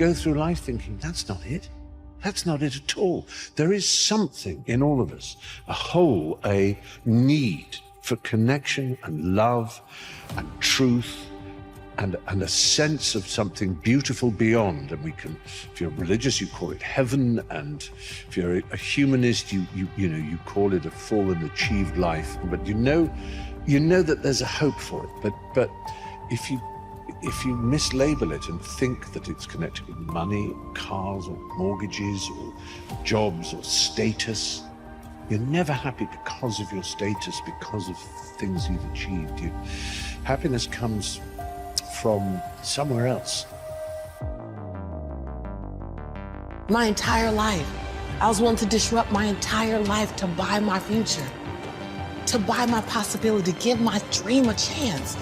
go through life thinking, that's not it. That's not it at all. There is something in all of us, a need for connection and love and truth and a sense of something beautiful beyond. And we can, if you're religious, you call it heaven, and if you're a humanist, you call it a full and achieved life. But you know that there's a hope for it. But if you mislabel it and think that it's connected with money, or cars, or mortgages, or jobs, or status, you're never happy because of your status, because of things you've achieved. Happiness comes from somewhere else. My entire life, I was willing to disrupt my entire life to buy my future, to buy my possibility, give my dream a chance.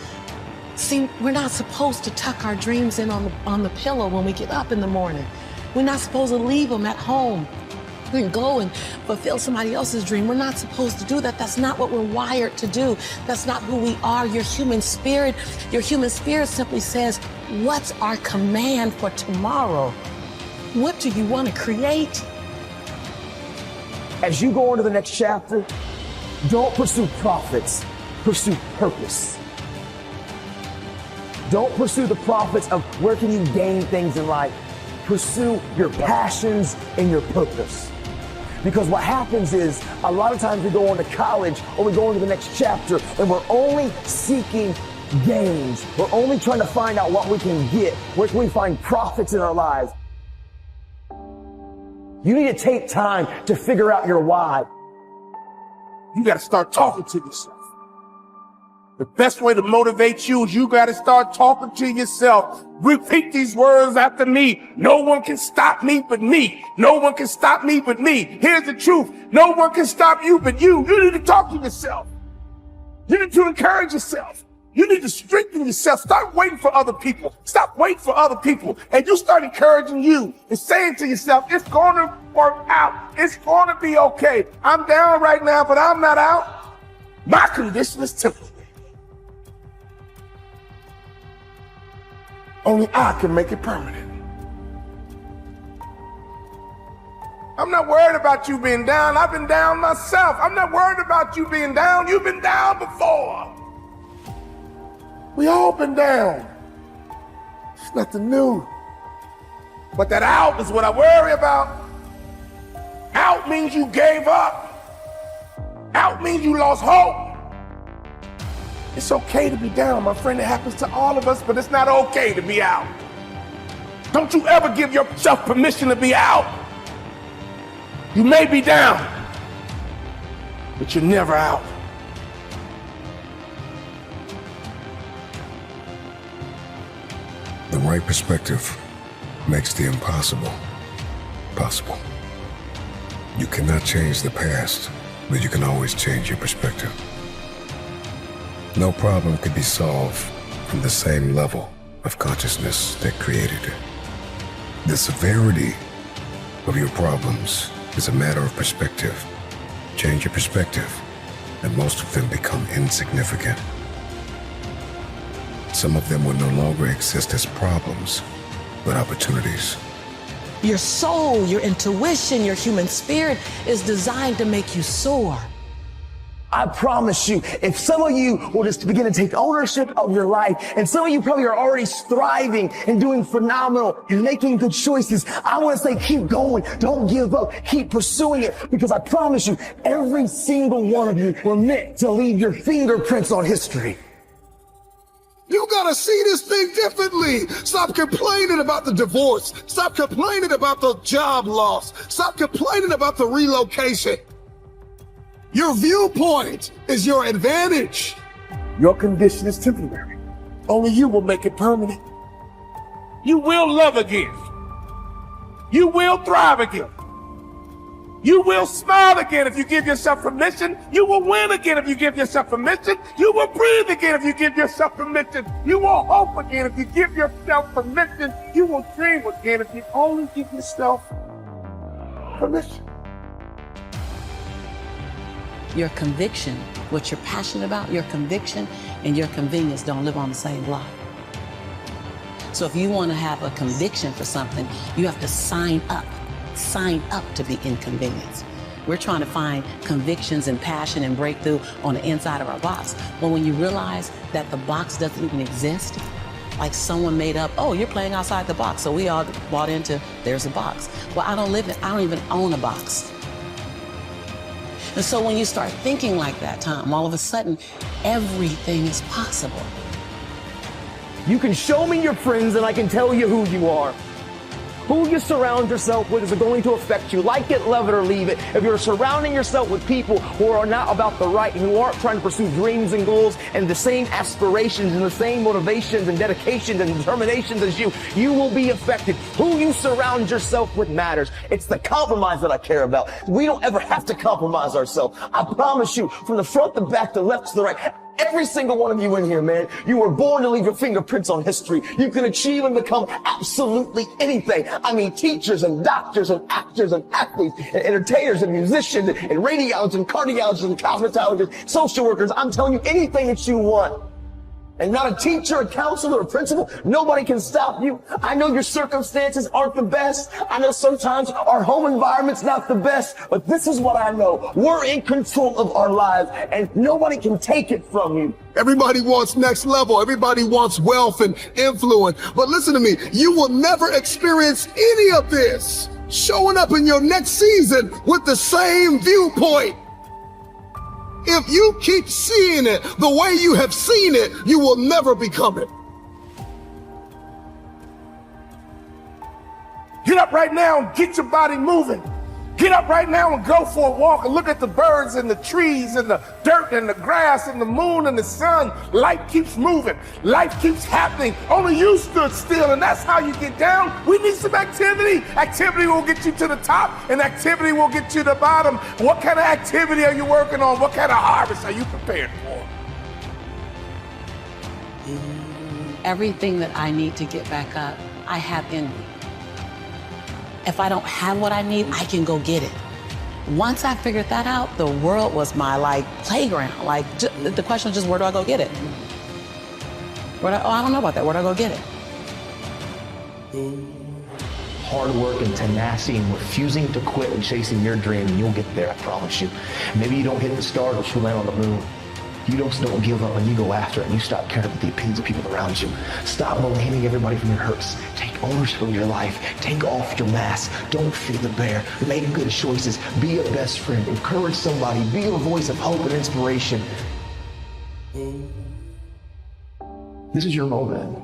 See, we're not supposed to tuck our dreams in on the pillow when we get up in the morning. We're not supposed to leave them at home and go and fulfill somebody else's dream. We're not supposed to do that. That's not what we're wired to do. That's not who we are. Your human spirit simply says, what's our command for tomorrow? What do you want to create? As you go into the next chapter, don't pursue profits, pursue purpose. Don't pursue the profits of where can you gain things in life. Pursue your passions and your purpose. Because what happens is, a lot of times we go on to college or we go into the next chapter and we're only seeking gains. We're only trying to find out what we can get. Where can we find profits in our lives? You need to take time to figure out your why. You got to start talking to yourself. The best way to motivate you is you got to start talking to yourself. Repeat these words after me. No one can stop me but me. No one can stop me but me. Here's the truth. No one can stop you but you. You need to talk to yourself. You need to encourage yourself. You need to strengthen yourself. Start waiting for other people. Stop waiting for other people. And you start encouraging you and saying to yourself, it's going to work out. It's going to be okay. I'm down right now, but I'm not out. My condition is temporary. Only I can make it permanent. I'm not worried about you being down. I've been down myself. I'm not worried about you being down. You've been down before. We all been down. It's nothing new. But that out is what I worry about. Out means you gave up. Out means you lost hope. It's okay to be down, my friend. It happens to all of us, but it's not okay to be out. Don't you ever give yourself permission to be out. You may be down, but you're never out. The right perspective makes the impossible possible. You cannot change the past, but you can always change your perspective. No problem can be solved from the same level of consciousness that created it. The severity of your problems is a matter of perspective. Change your perspective, and most of them become insignificant. Some of them will no longer exist as problems, but opportunities. Your soul, your intuition, your human spirit is designed to make you soar. I promise you, if some of you will just begin to take ownership of your life, and some of you probably are already striving and doing phenomenal and making good choices, I want to say keep going. Don't give up. Keep pursuing it, because I promise you, every single one of you were meant to leave your fingerprints on history. You gotta see this thing differently. Stop complaining about the divorce. Stop complaining about the job loss. Stop complaining about the relocation. Your viewpoint is your advantage. Your condition is temporary. Only you will make it permanent. You will love again. You will thrive again. You will smile again if you give yourself permission. You will win again if you give yourself permission. You will breathe again if you give yourself permission. You will hope again if you give yourself permission. You will dream again if you only give yourself permission. Your conviction, what you're passionate about, your conviction and your convenience don't live on the same block. So if you want to have a conviction for something, you have to sign up to be inconvenienced. We're trying to find convictions and passion and breakthrough on the inside of our box. But when you realize that the box doesn't even exist, like someone made up, oh, you're playing outside the box. So we all bought into, there's a box. Well, I don't even own a box. And so when you start thinking like that, Tom, all of a sudden, everything is possible. You can show me your friends and I can tell you who you are. Who you surround yourself with is going to affect you. Like it, love it, or leave it. If you're surrounding yourself with people who are not about the right, who aren't trying to pursue dreams and goals and the same aspirations and the same motivations and dedications and determinations as you, you will be affected. Who you surround yourself with matters. It's the compromise that I care about. We don't ever have to compromise ourselves. I promise you, from the front to back, to left to the right, every single one of you in here, man, you were born to leave your fingerprints on history. You can achieve and become absolutely anything. I mean, teachers and doctors and actors and athletes and entertainers and musicians and radiologists and cardiologists and cosmetologists, social workers. I'm telling you, anything that you want. And not a teacher, a counselor, a principal, nobody can stop you. I know your circumstances aren't the best. I know sometimes our home environment's not the best, but this is what I know. We're in control of our lives and nobody can take it from you. Everybody wants next level. Everybody wants wealth and influence. But listen to me, you will never experience any of this showing up in your next season with the same viewpoint. If you keep seeing it the way you have seen it, you will never become it. Get up right now and get your body moving. Get up right now and go for a walk and look at the birds and the trees and the dirt and the grass and the moon and the sun. Life keeps moving. Life keeps happening. Only you stood still, and that's how you get down. We need some activity. Activity will get you to the top, and activity will get you to the bottom. What kind of activity are you working on? What kind of harvest are you prepared for? Everything that I need to get back up, I have in me. If I don't have what I need, I can go get it. Once I figured that out, the world was my playground. The question was just, where do I go get it? I don't know about that. Where do I go get it? Hard work and tenacity and refusing to quit and chasing your dream, and you'll get there, I promise you. Maybe you don't hit the stars, but you'll land on the moon. You don't give up and you go after it, and you stop caring about the opinions of people around you. Stop blaming everybody from your hurts. Take ownership of your life. Take off your mask. Don't fear the bear. Make good choices. Be a best friend. Encourage somebody. Be a voice of hope and inspiration. This is your moment.